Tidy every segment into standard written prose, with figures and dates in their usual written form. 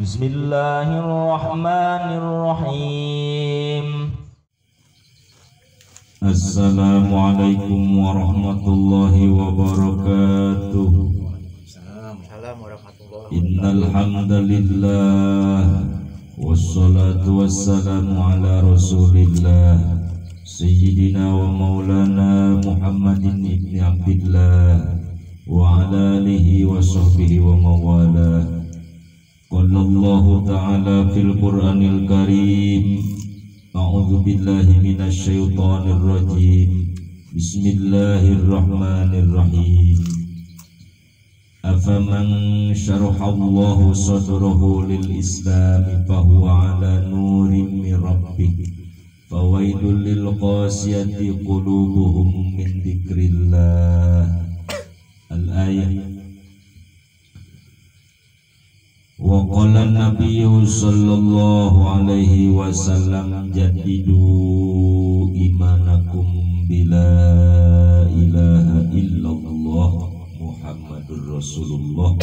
Bismillahirrahmanirrahim. Assalamualaikum warahmatullahi wabarakatuh. Assalamualaikum warahmatullahi wabarakatuh. Innal hamdalillah wassalatu wassalamu ala Rasulillah Sayyidina wa maulana Muhammadin ibni Abdillah wa ala alihi wa sahbihi wa mawala. Qala Allah ta'ala fil Qur'anil Karim, a'udzu billahi minasy syaithanir rajim. Bismillahirrahmanirrahim. Afaman syarahallahu sadrahu lil Islam fahuwa ala nurin min rabbih fawailul lil qasiyati qulubuhum min dzikrillah. Al-ayat. Wa qala an-nabiyyu sallallahu alaihi wasallam jaddidu imanakum bila ilaha illallah Muhammadur Rasulullah.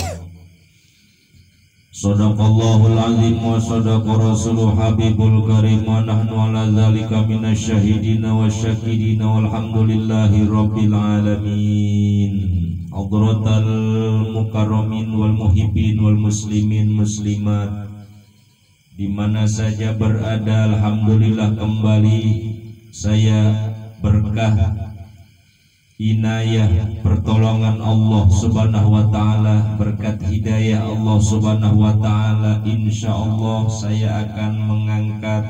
Sadaqallahul azim wa sadaqa rasuluh habibul karim wa nahnu ala dzalika minasyahidina wasyakidina walhamdulillahi rabbil alamin. Hadratal mukarramin wal muhibbin wal muslimin muslimat, di mana saja berada, alhamdulillah kembali saya berkah inayah pertolongan Allah subhanahu wa ta'ala, berkat hidayah Allah subhanahu wa ta'ala, insyaallah saya akan mengangkat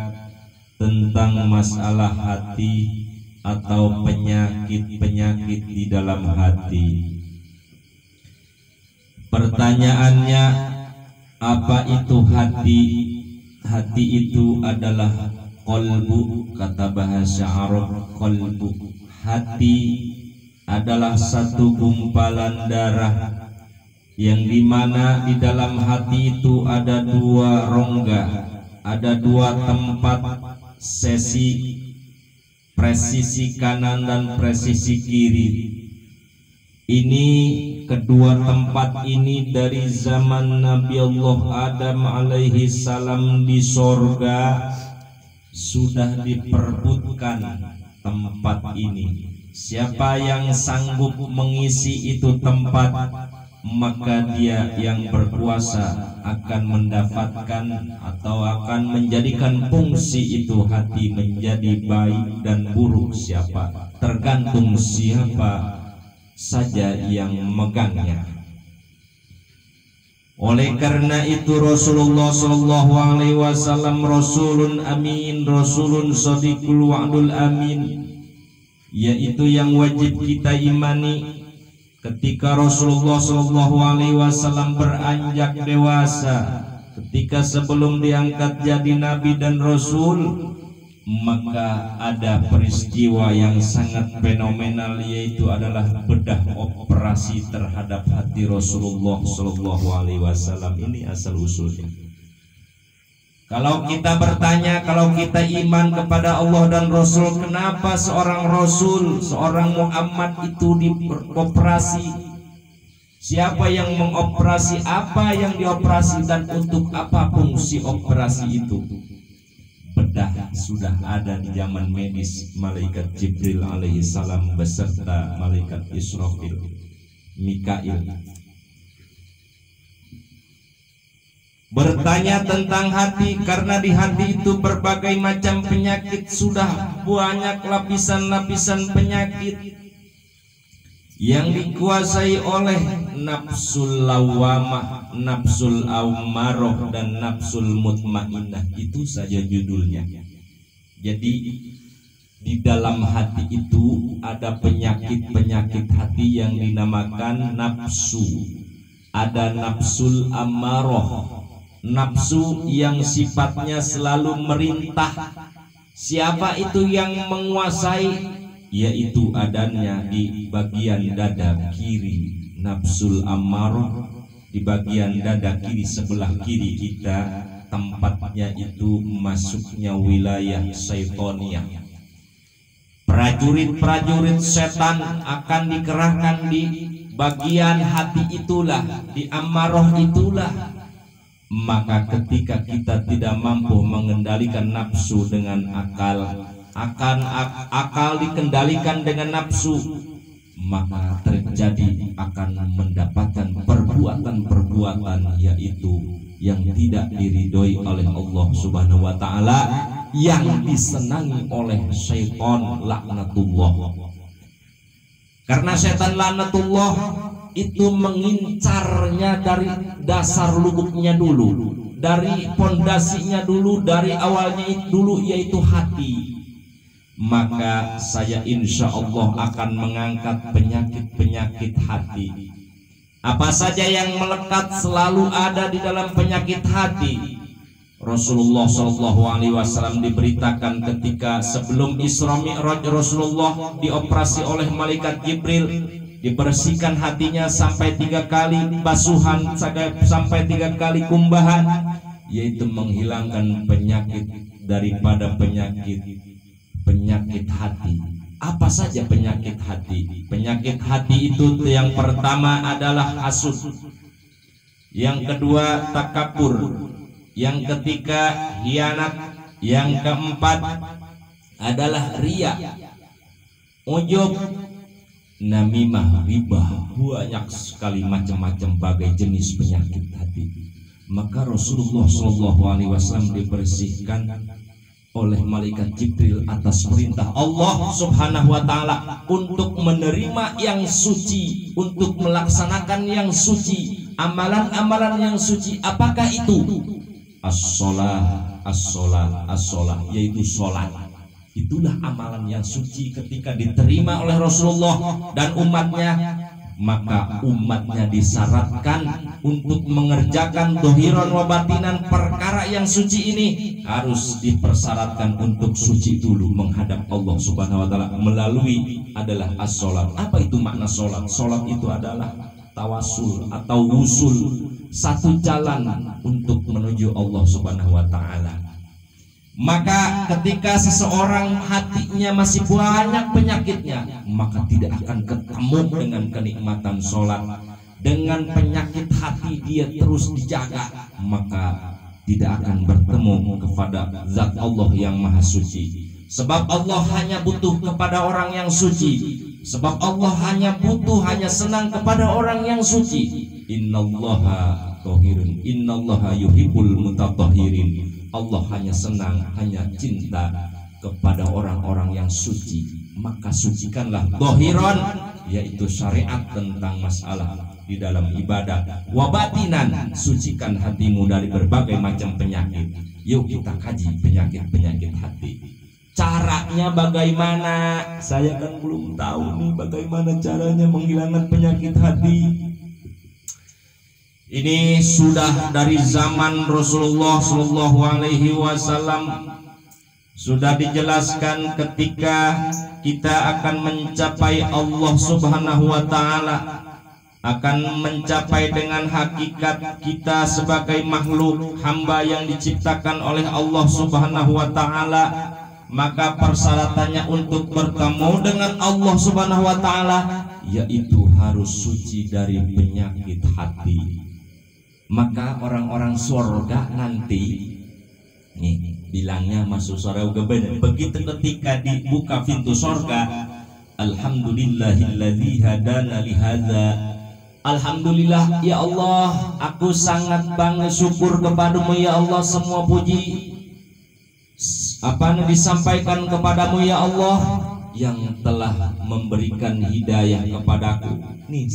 tentang masalah hati atau penyakit-penyakit di dalam hati. Pertanyaannya, apa itu hati? Hati itu adalah qalbu, kata bahasa Arab qalbu. Hati adalah satu gumpalan darah yang dimana di dalam hati itu ada dua rongga, ada dua tempat presisi kanan dan presisi kiri. Ini kedua tempat ini dari zaman Nabi Allah Adam alaihi salam di sorga sudah diperbutkan tempat ini. Siapa yang sanggup mengisi itu tempat, maka dia yang berkuasa akan mendapatkan atau akan menjadikan fungsi itu hati menjadi baik dan buruk. Siapa? Tergantung siapa saja yang memegangnya. Oleh karena itu Rasulullah sallallahu alaihi wasallam rasulun amin, rasulun shadiqul wa'dul amin, yaitu yang wajib kita imani. Ketika Rasulullah sallallahu alaihi wasallam beranjak dewasa, ketika sebelum diangkat jadi nabi dan rasul, maka ada peristiwa yang sangat fenomenal, yaitu adalah bedah operasi terhadap hati Rasulullah sallallahu alaihi wasallam. Ini asal usulnya. Kalau kita bertanya, kalau kita iman kepada Allah dan Rasul, kenapa seorang Rasul, seorang Muhammad itu dioperasi? Siapa yang mengoperasi? Apa yang dioperasi dan untuk apa fungsi operasi itu? Bedah sudah ada di zaman medis. Malaikat Jibril alaihi salam beserta malaikat Israfil, Mikail bertanya tentang hati, karena di hati itu berbagai macam penyakit. Sudah banyak lapisan-lapisan penyakit yang dikuasai oleh nafsul lawamah, nafsul ammaroh, dan nafsul mutmainnah. Itu saja judulnya. Jadi di dalam hati itu ada penyakit-penyakit hati yang dinamakan nafsu. Ada nafsul ammaroh, nafsu yang sifatnya selalu merintah. Siapa itu yang menguasai? Yaitu adanya di bagian dada kiri, nafsul ammaroh di bagian dada kiri sebelah kiri kita. Tempatnya itu masuknya wilayah syaitoniah. Prajurit-prajurit setan akan dikerahkan di bagian hati itulah, di ammaroh itulah. Maka ketika kita tidak mampu mengendalikan nafsu dengan akal, akal dikendalikan dengan nafsu, maka terjadi akan mendapatkan perbuatan-perbuatan yaitu yang tidak diridhoi oleh Allah Subhanahu wa taala, yang disenangi oleh syaitan laknatullah. Karena syaitan laknatullah itu mengincarnya dari dasar lubuknya dulu, dari pondasinya dulu, dari awalnya dulu, yaitu hati. Maka saya insya Allah akan mengangkat penyakit-penyakit hati. Apa saja yang melekat selalu ada di dalam penyakit hati. Rasulullah SAW diberitakan ketika sebelum Isra Mi'raj, Rasulullah dioperasi oleh malaikat Jibril, dibersihkan hatinya sampai 3 kali basuhan, sampai 3 kali kumbahan, yaitu menghilangkan penyakit daripada penyakit hati. Apa saja penyakit hati? Penyakit hati itu yang pertama adalah hasud, yang kedua takabur, yang ketiga khianat, yang keempat adalah riya, ujub, namimah, ribah. Banyak sekali macam-macam bagai jenis penyakit hati. Maka Rasulullah SAW dibersihkan oleh malaikat Jibril atas perintah Allah Subhanahu wa taala untuk menerima yang suci, untuk melaksanakan yang suci, amalan-amalan yang suci. Apakah itu? As-sholah, as-sholah, as-sholah, yaitu sholat. Itulah amalan yang suci ketika diterima oleh Rasulullah dan umatnya. Maka umatnya disyaratkan untuk mengerjakan dohiron wa batinan, perkara yang suci ini harus dipersyaratkan untuk suci dulu menghadap Allah Subhanahu wa taala melalui adalah as-sholat. Apa itu makna sholat? Sholat itu adalah tawasul atau wusul, satu jalan untuk menuju Allah Subhanahu wa taala. Maka ketika seseorang hatinya masih banyak penyakitnya, maka tidak akan ketemu dengan kenikmatan sholat. Dengan penyakit hati dia terus dijaga, maka tidak akan bertemu kepada zat Allah yang maha suci. Sebab Allah hanya butuh kepada orang yang suci. Sebab Allah hanya senang kepada orang yang suci. Innallaha thahirun, innallaha yuhibbul mutatahhirin. Allah hanya senang, hanya cinta kepada orang-orang yang suci. Maka sucikanlah dhahiran, yaitu syariat tentang masalah di dalam ibadah. Wabatinan, sucikan hatimu dari berbagai macam penyakit. Yuk kita kaji penyakit-penyakit hati. Caranya bagaimana? Saya kan belum tahu nih bagaimana caranya menghilangkan penyakit hati. Ini sudah dari zaman Rasulullah SAW sudah dijelaskan ketika kita akan mencapai Allah Subhanahu wa taala, akan mencapai dengan hakikat kita sebagai makhluk hamba yang diciptakan oleh Allah Subhanahu wa taala. Maka persyaratannya untuk bertemu dengan Allah Subhanahu wa taala yaitu harus suci dari penyakit hati. Maka orang-orang surga nanti nih bilangnya masuk surga benar. Begitu ketika dibuka pintu surga, alhamdulillahilladzi hadana lihadza. Alhamdulillah ya Allah, aku sangat bangga syukur kepadamu ya Allah, semua puji apa yang disampaikan kepadamu ya Allah yang telah memberikan hidayah kepadaku. Nih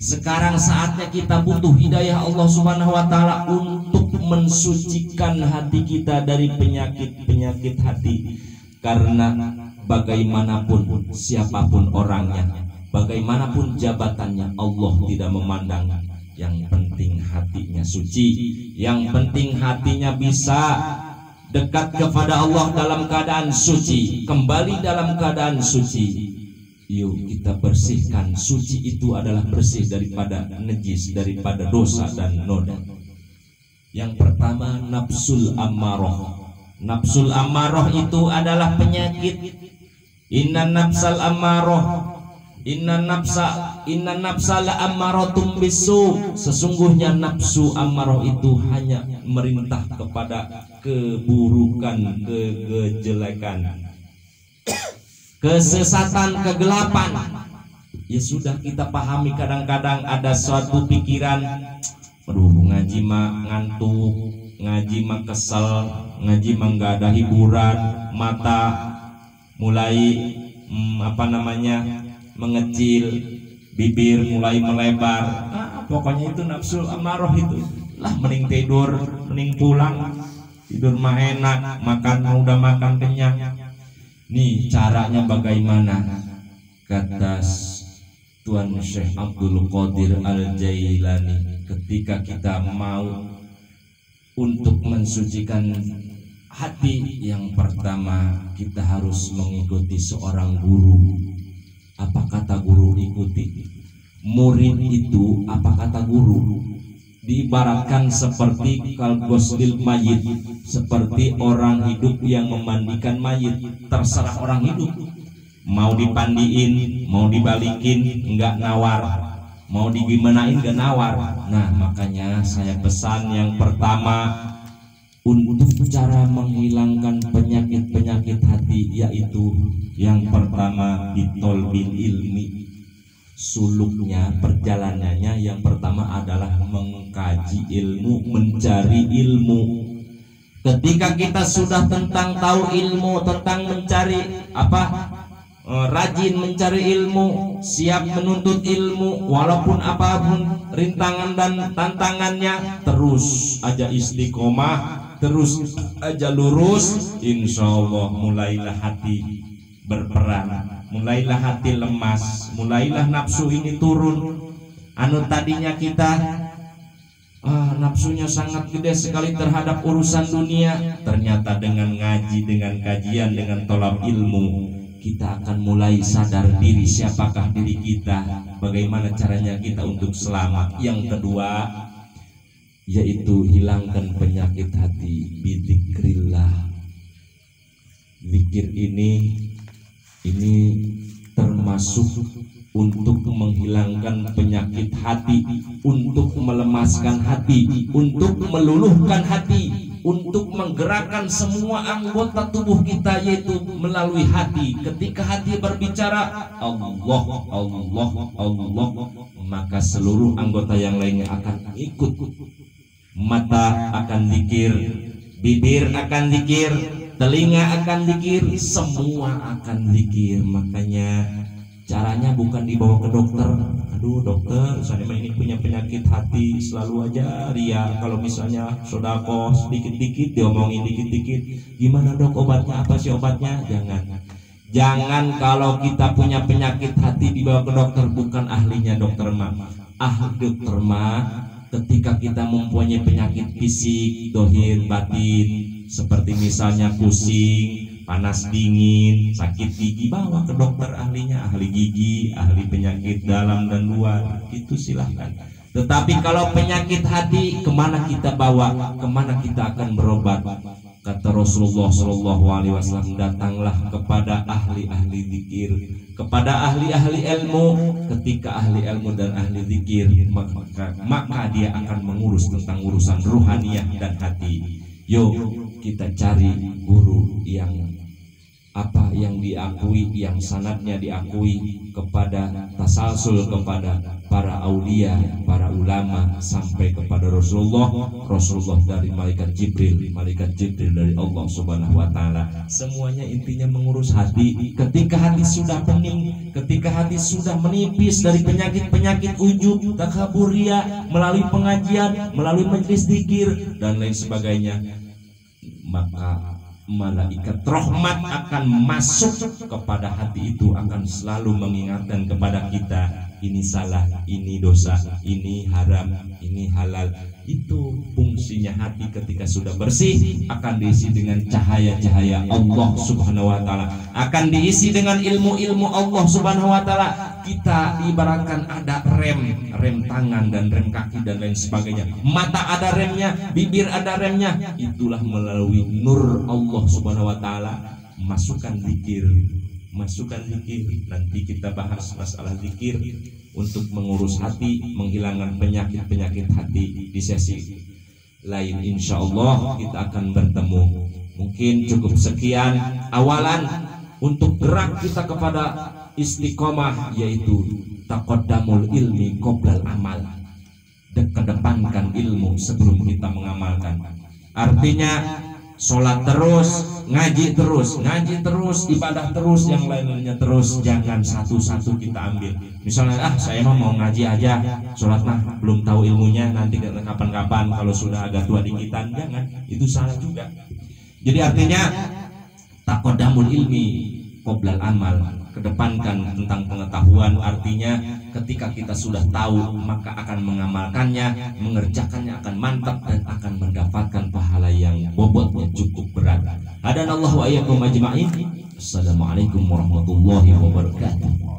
sekarang saatnya kita butuh hidayah Allah Subhanahu wa taala untuk mensucikan hati kita dari penyakit-penyakit hati. Karena bagaimanapun siapapun orangnya, bagaimanapun jabatannya, Allah tidak memandang. Yang penting hatinya suci, yang penting hatinya bisa dekat kepada Allah dalam keadaan suci, kembali dalam keadaan suci. Yuk kita bersihkan. Suci itu adalah bersih daripada najis, daripada dosa dan noda. Yang pertama nafsul ammarah. Nafsul ammarah itu adalah penyakit. Inna nafsal ammarah, inna nafsa inna nafsa la ammaratum bisu, sesungguhnya nafsu amarah itu hanya merintah kepada keburukan, kejelekan, kesesatan, kegelapan. Ya sudah, kita pahami. Kadang-kadang ada suatu pikiran, aduh ngaji mah ngantuk, ngaji mah kesel, ngaji mah nggak ada hiburan, mata mulai mengecil, bibir mulai melebar. Pokoknya itu nafsu amarah itu lah. Mending tidur, mending pulang, tidur mah enak, makan udah makan kenyang. Nih caranya bagaimana? Kata Tuan Syekh Abdul Qadir Al-Jailani, ketika kita mau untuk mensucikan hati, yang pertama kita harus mengikuti seorang guru. Apa kata guru? Ikuti. Murid itu apa kata guru? Diibaratkan seperti kalgoslil mayit, seperti orang hidup yang memandikan mayit. Terserah orang hidup, mau dipandiin, mau dibalikin, enggak nawar, mau digimanain enggak nawar. Nah, makanya saya pesan yang pertama untuk cara menghilangkan penyakit-penyakit hati, yaitu yang pertama bitolbil ilmi. Suluknya, perjalanannya yang pertama adalah mengkaji ilmu, mencari ilmu. Ketika kita sudah tahu ilmu, tentang mencari rajin mencari ilmu, siap menuntut ilmu, walaupun apapun rintangan dan tantangannya, terus aja istiqomah, terus aja lurus, insya Allah mulailah hati berperan, mulailah hati lemas, mulailah nafsu ini turun. Anu tadinya kita nafsunya sangat gede sekali terhadap urusan dunia, ternyata dengan ngaji, dengan kajian, dengan tolab ilmu, kita akan mulai sadar diri, siapakah diri kita, bagaimana caranya kita untuk selamat. Yang kedua yaitu hilangkan penyakit hati bidzikrillah. Zikir ini termasuk untuk menghilangkan penyakit hati, untuk melemaskan hati, untuk meluluhkan hati, untuk menggerakkan semua anggota tubuh kita, yaitu melalui hati. Ketika hati berbicara Allah, Allah, Allah, maka seluruh anggota yang lainnya akan ikut. Mata akan zikir, bibir akan zikir, telinga akan zikir, semua akan zikir. Makanya caranya bukan dibawa ke dokter. Aduh dokter, saya ini punya penyakit hati, selalu aja ria. Kalau misalnya sodako sedikit-dikit diomongin dikit-dikit, gimana dok obatnya, apa sih obatnya? Jangan kalau kita punya penyakit hati dibawa ke dokter, bukan ahlinya dokter mah. Ahli dokter mah ketika kita mempunyai penyakit fisik, dohir, batin, seperti misalnya pusing, panas dingin, sakit gigi, bawa ke dokter ahlinya, ahli gigi, ahli penyakit dalam dan luar, itu silahkan. Tetapi kalau penyakit hati, kemana kita bawa, kemana kita akan berobat? Kata Rasulullah SAW, datanglah kepada ahli-ahli zikir, kepada ahli-ahli ilmu. Ketika ahli ilmu dan ahli zikir, maka dia akan mengurus tentang urusan ruhaniyah dan hati. Yuk kita cari guru yang diakui, yang sanadnya diakui, kepada tasalsul kepada para aulia, para ulama, sampai kepada Rasulullah dari malaikat Jibril dari Allah Subhanahu wa taala. Semuanya intinya mengurus hati. Ketika hati sudah bening, ketika hati sudah menipis dari penyakit-penyakit ujub, takaburia, melalui pengajian, melalui majelis zikir dan lain sebagainya, maka malaikat rahmat akan masuk kepada hati itu, akan selalu mengingatkan kepada kita, ini salah, ini dosa, ini haram, ini halal. Itu fungsinya hati. Ketika sudah bersih, akan diisi dengan cahaya-cahaya Allah Subhanahu wa taala, akan diisi dengan ilmu-ilmu Allah Subhanahu wa taala. Kita ibaratkan ada rem tangan dan rem kaki dan lain sebagainya. Mata ada remnya, bibir ada remnya. Itulah melalui nur Allah Subhanahu wa taala. Masukkan zikir. Nanti kita bahas masalah zikir untuk mengurus hati, menghilangkan penyakit-penyakit hati. Di sesi lain insya Allah kita akan bertemu. Mungkin cukup sekian awalan untuk gerak kita kepada istiqomah, yaitu taqaddamul ilmi qoblal amal, kedepankan ilmu sebelum kita mengamalkan. Artinya sholat terus, ngaji terus, ibadah terus, yang lainnya terus. Jangan satu-satu kita ambil. Misalnya, saya mau ngaji aja, sholat mah belum tahu ilmunya, nanti kapan-kapan kalau sudah agak tua dikitan. Jangan, itu salah juga. Jadi artinya taqaddamul ilmi qoblal amal, kedepankan tentang pengetahuan. Artinya ketika kita sudah tahu, maka akan mengamalkannya, mengerjakannya akan mantap dan akan mendapatkan pahala yang bobotnya cukup berat. Hadanallahu wa iyyakum ajma'in. Assalamualaikum warahmatullahi wabarakatuh.